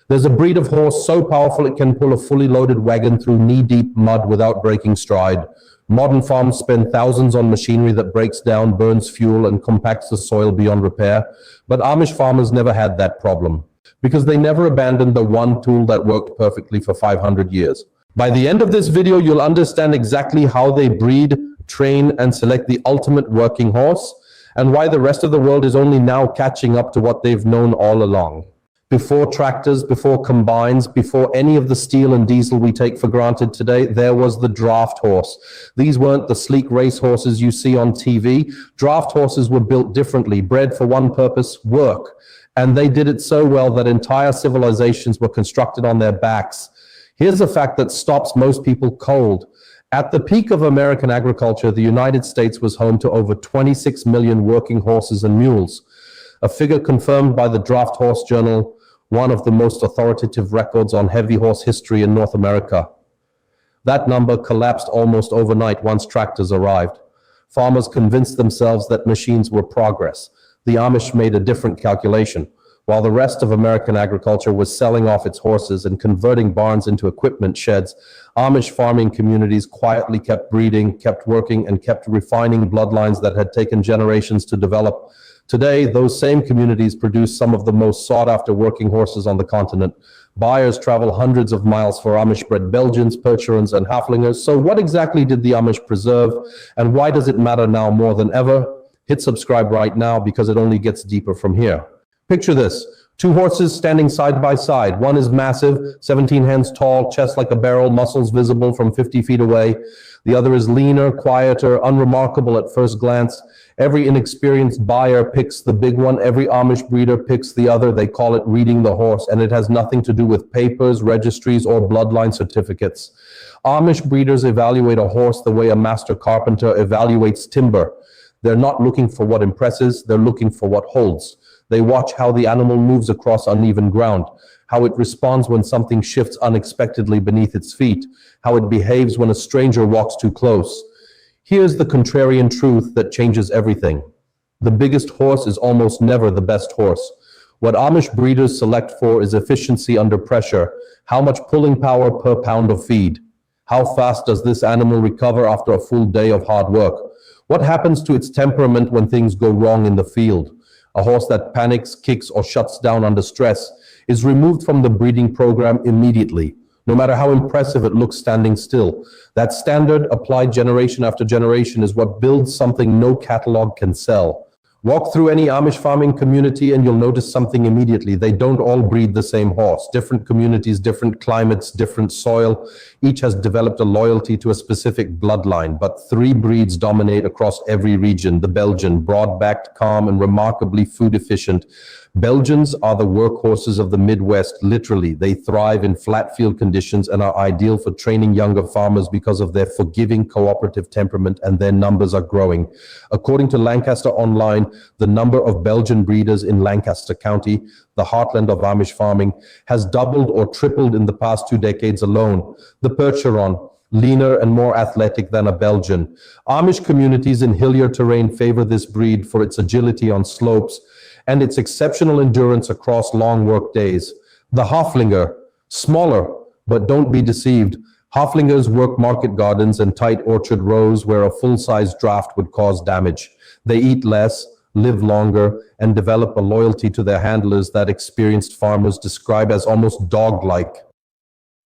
There's a breed of horse so powerful it can pull a fully loaded wagon through knee-deep mud without breaking stride. Modern farms spend thousands on machinery that breaks down, burns fuel, and compacts the soil beyond repair. But Amish farmers never had that problem because they never abandoned the one tool that worked perfectly for 500 years. By the end of this video, you'll understand exactly how they breed, train, and select the ultimate working horse, and why the rest of the world is only now catching up to what they've known all along. Before tractors, before combines, before any of the steel and diesel we take for granted today, there was the draft horse. These weren't the sleek race horses you see on TV. Draft horses were built differently, bred for one purpose, work. And they did it so well that entire civilizations were constructed on their backs. Here's a fact that stops most people cold. At the peak of American agriculture, the United States was home to over 26 million working horses and mules, a figure confirmed by the Draft Horse Journal, one of the most authoritative records on heavy horse history in North America. That number collapsed almost overnight once tractors arrived. Farmers convinced themselves that machines were progress. The Amish made a different calculation. While the rest of American agriculture was selling off its horses and converting barns into equipment sheds, Amish farming communities quietly kept breeding, kept working, and kept refining bloodlines that had taken generations to develop. Today, those same communities produce some of the most sought-after working horses on the continent. Buyers travel hundreds of miles for Amish-bred Belgians, Percherons, and Haflingers. So what exactly did the Amish preserve, and why does it matter now more than ever? Hit subscribe right now because it only gets deeper from here. Picture this. Two horses standing side by side. One is massive, 17 hands tall, chest like a barrel, muscles visible from 50 feet away. The other is leaner, quieter, unremarkable at first glance. Every inexperienced buyer picks the big one. Every Amish breeder picks the other. They call it reading the horse, and it has nothing to do with papers, registries, or bloodline certificates. Amish breeders evaluate a horse the way a master carpenter evaluates timber. They're not looking for what impresses, they're looking for what holds. They watch how the animal moves across uneven ground, how it responds when something shifts unexpectedly beneath its feet, how it behaves when a stranger walks too close. Here's the contrarian truth that changes everything. The biggest horse is almost never the best horse. What Amish breeders select for is efficiency under pressure. How much pulling power per pound of feed? How fast does this animal recover after a full day of hard work? What happens to its temperament when things go wrong in the field? A horse that panics, kicks, or shuts down under stress is removed from the breeding program immediately, no matter how impressive it looks standing still. That standard, applied generation after generation, is what builds something no catalog can sell. Walk through any Amish farming community and you'll notice something immediately. They don't all breed the same horse. Different communities, different climates, different soil. Each has developed a loyalty to a specific bloodline, but three breeds dominate across every region. The Belgian, broad-backed, calm, and remarkably food efficient. Belgians are the workhorses of the Midwest, literally. They thrive in flat field conditions and are ideal for training younger farmers because of their forgiving, cooperative temperament, and their numbers are growing. According to Lancaster Online, the number of Belgian breeders in Lancaster County, the heartland of Amish farming, has doubled or tripled in the past 2 decades alone. The Percheron, leaner and more athletic than a Belgian. Amish communities in hillier terrain favor this breed for its agility on slopes and its exceptional endurance across long work days. The Haflinger, smaller, but don't be deceived. Haflingers work market gardens and tight orchard rows where a full-size draft would cause damage. They eat less, live longer, and develop a loyalty to their handlers that experienced farmers describe as almost dog-like.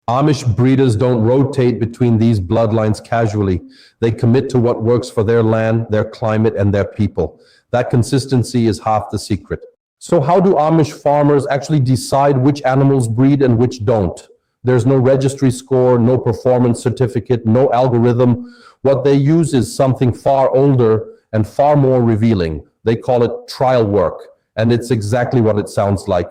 Amish breeders don't rotate between these bloodlines casually. They commit to what works for their land, their climate, and their people. That consistency is half the secret. So how do Amish farmers actually decide which animals breed and which don't? There's no registry score, no performance certificate, no algorithm. What they use is something far older and far more revealing. They call it trial work, and it's exactly what it sounds like.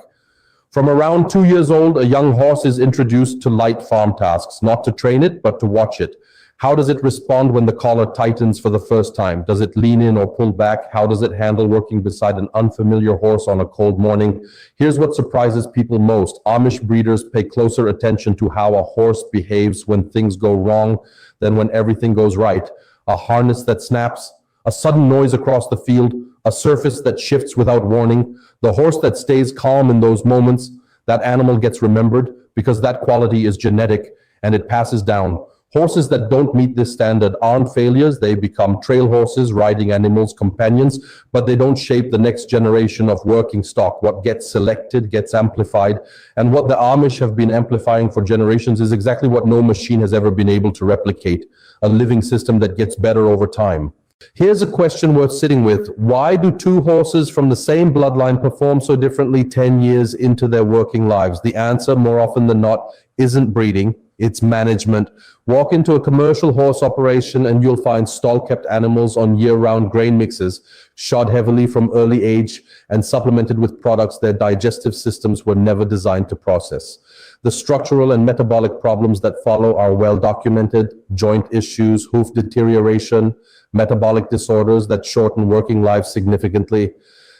From around 2 years old, a young horse is introduced to light farm tasks, not to train it, but to watch it. How does it respond when the collar tightens for the first time? Does it lean in or pull back? How does it handle working beside an unfamiliar horse on a cold morning? Here's what surprises people most. Amish breeders pay closer attention to how a horse behaves when things go wrong than when everything goes right. A harness that snaps, a sudden noise across the field, a surface that shifts without warning. The horse that stays calm in those moments, That animal gets remembered because that quality is genetic and it passes down. Horses that don't meet this standard aren't failures. They become trail horses, riding animals, companions, but they don't shape the next generation of working stock. What gets selected gets amplified. And what the Amish have been amplifying for generations is exactly what no machine has ever been able to replicate, a living system that gets better over time. Here's a question worth sitting with. Why do two horses from the same bloodline perform so differently 10 years into their working lives? The answer, more often than not, isn't breeding. It's management. Walk into a commercial horse operation and you'll find stall-kept animals on year-round grain mixes, shod heavily from early age and supplemented with products their digestive systems were never designed to process. The structural and metabolic problems that follow are well documented: joint issues, hoof deterioration, metabolic disorders that shorten working lives significantly.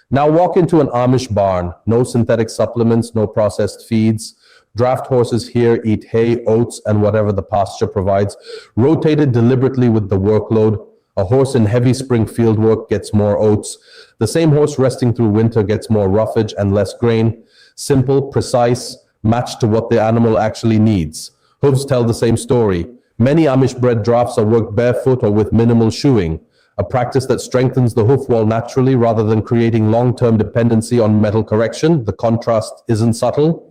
Now walk into an Amish barn. No synthetic supplements, no processed feeds. Draft horses here eat hay, oats, and whatever the pasture provides, rotated deliberately with the workload. A horse in heavy spring field work gets more oats. The same horse resting through winter gets more roughage and less grain. Simple, precise, matched to what the animal actually needs. Hooves tell the same story. Many Amish-bred drafts are worked barefoot or with minimal shoeing, a practice that strengthens the hoof wall naturally rather than creating long-term dependency on metal correction. The contrast isn't subtle.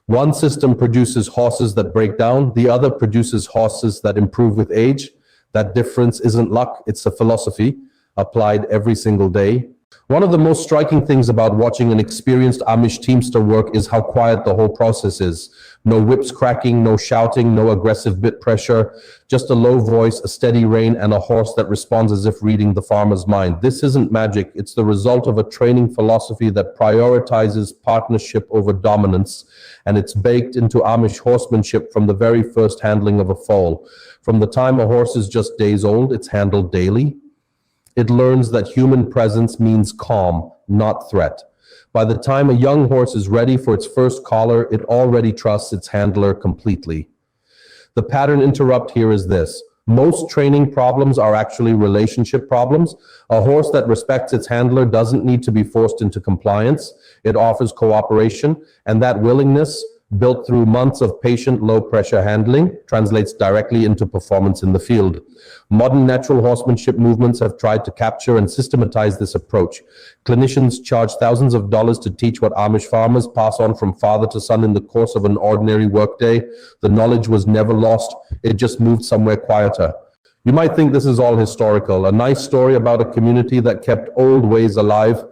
One system produces horses that break down, the other produces horses that improve with age. That difference isn't luck, it's a philosophy applied every single day. One of the most striking things about watching an experienced Amish teamster work is how quiet the whole process is. No whips cracking, no shouting, no aggressive bit pressure, just a low voice, a steady rein, and a horse that responds as if reading the farmer's mind. This isn't magic. It's the result of a training philosophy that prioritizes partnership over dominance, and it's baked into Amish horsemanship from the very first handling of a foal. From the time a horse is just days old, it's handled daily. It learns that human presence means calm, not threat. By the time a young horse is ready for its first collar, it already trusts its handler completely. The pattern interrupt here is this. Most training problems are actually relationship problems. A horse that respects its handler doesn't need to be forced into compliance. It offers cooperation, and that willingness, built through months of patient, low-pressure handling, translates directly into performance in the field. Modern natural horsemanship movements have tried to capture and systematize this approach. Clinicians charge thousands of dollars to teach what Amish farmers pass on from father to son in the course of an ordinary workday. The knowledge was never lost. It just moved somewhere quieter. You might think this is all historical, a nice story about a community that kept old ways alive.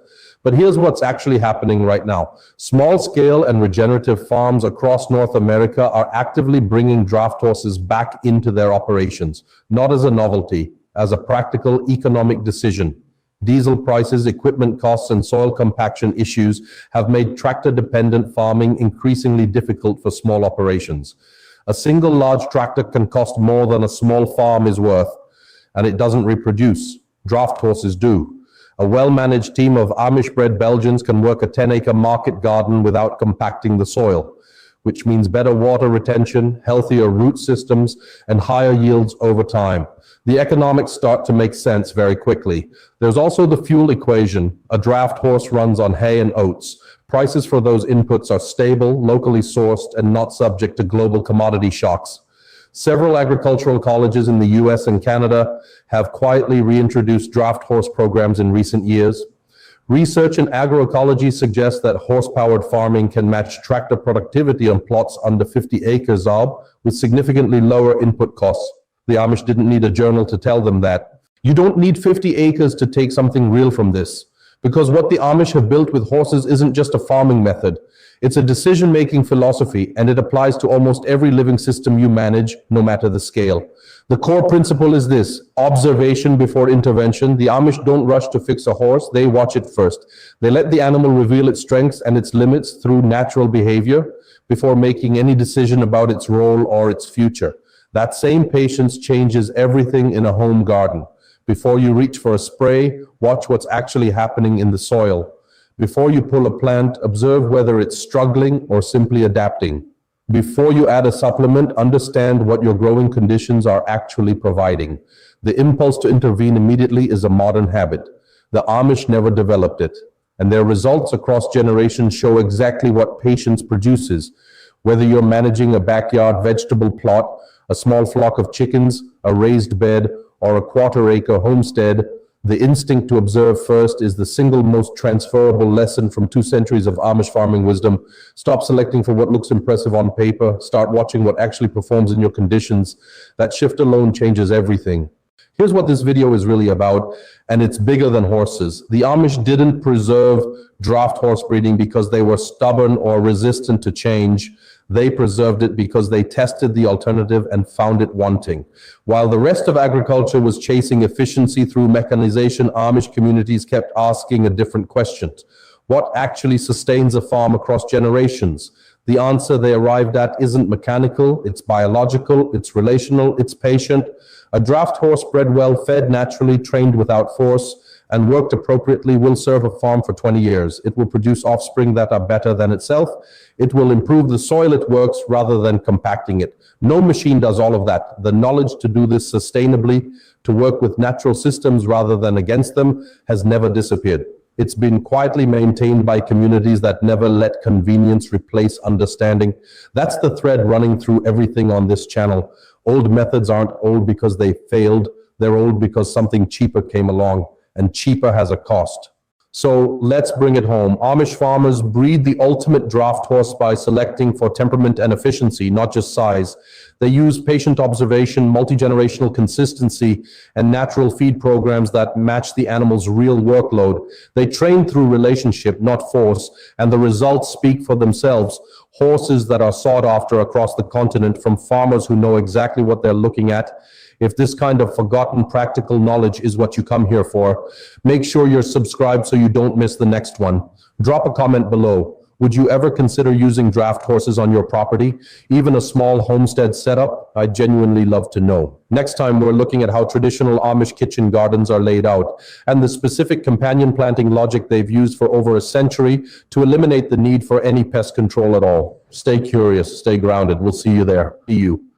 But here's what's actually happening right now. Small-scale and regenerative farms across North America are actively bringing draft horses back into their operations, not as a novelty, as a practical economic decision. Diesel prices, equipment costs, and soil compaction issues have made tractor-dependent farming increasingly difficult for small operations. A single large tractor can cost more than a small farm is worth, and it doesn't reproduce. Draft horses do. A well-managed team of Amish-bred Belgians can work a 10-acre market garden without compacting the soil, which means better water retention, healthier root systems, and higher yields over time. The economics start to make sense very quickly. There's also the fuel equation. A draft horse runs on hay and oats. Prices for those inputs are stable, locally sourced, and not subject to global commodity shocks. Several agricultural colleges in the US and Canada have quietly reintroduced draft horse programs in recent years. Research in agroecology suggests that horse-powered farming can match tractor productivity on plots under 50 acres with significantly lower input costs. The Amish didn't need a journal to tell them that. You don't need 50 acres to take something real from this, because what the Amish have built with horses isn't just a farming method. It's a decision-making philosophy, and it applies to almost every living system you manage, no matter the scale. The core principle is this: observation before intervention. The Amish don't rush to fix a horse, they watch it first. They let the animal reveal its strengths and its limits through natural behavior before making any decision about its role or its future. That same patience changes everything in a home garden. Before you reach for a spray, watch what's actually happening in the soil. Before you pull a plant, observe whether it's struggling or simply adapting. Before you add a supplement, understand what your growing conditions are actually providing. The impulse to intervene immediately is a modern habit. The Amish never developed it, and their results across generations show exactly what patience produces. Whether you're managing a backyard vegetable plot, a small flock of chickens, a raised bed, or a quarter-acre homestead, the instinct to observe first is the single most transferable lesson from 2 centuries of Amish farming wisdom. Stop selecting for what looks impressive on paper. Start watching what actually performs in your conditions. That shift alone changes everything. Here's what this video is really about, and it's bigger than horses. The Amish didn't preserve draft horse breeding because they were stubborn or resistant to change. They preserved it because they tested the alternative and found it wanting. While the rest of agriculture was chasing efficiency through mechanization, Amish communities kept asking a different question. What actually sustains a farm across generations? The answer they arrived at isn't mechanical, it's biological, it's relational, it's patient. A draft horse bred well, fed naturally, trained without force, and worked appropriately will serve a farm for 20 years. It will produce offspring that are better than itself. It will improve the soil it works rather than compacting it. No machine does all of that. The knowledge to do this sustainably, to work with natural systems rather than against them, has never disappeared. It's been quietly maintained by communities that never let convenience replace understanding. That's the thread running through everything on this channel. Old methods aren't old because they failed. They're old because something cheaper came along, and cheaper has a cost. So let's bring it home. Amish farmers breed the ultimate draft horse by selecting for temperament and efficiency, not just size. They use patient observation, multi-generational consistency, and natural feed programs that match the animal's real workload. They train through relationship, not force, and the results speak for themselves. Horses that are sought after across the continent from farmers who know exactly what they're looking at. If this kind of forgotten practical knowledge is what you come here for, make sure you're subscribed so you don't miss the next one. Drop a comment below. Would you ever consider using draft horses on your property? Even a small homestead setup? I'd genuinely love to know. Next time, we're looking at how traditional Amish kitchen gardens are laid out and the specific companion planting logic they've used for over a century to eliminate the need for any pest control at all. Stay curious, stay grounded. We'll see you there. See you.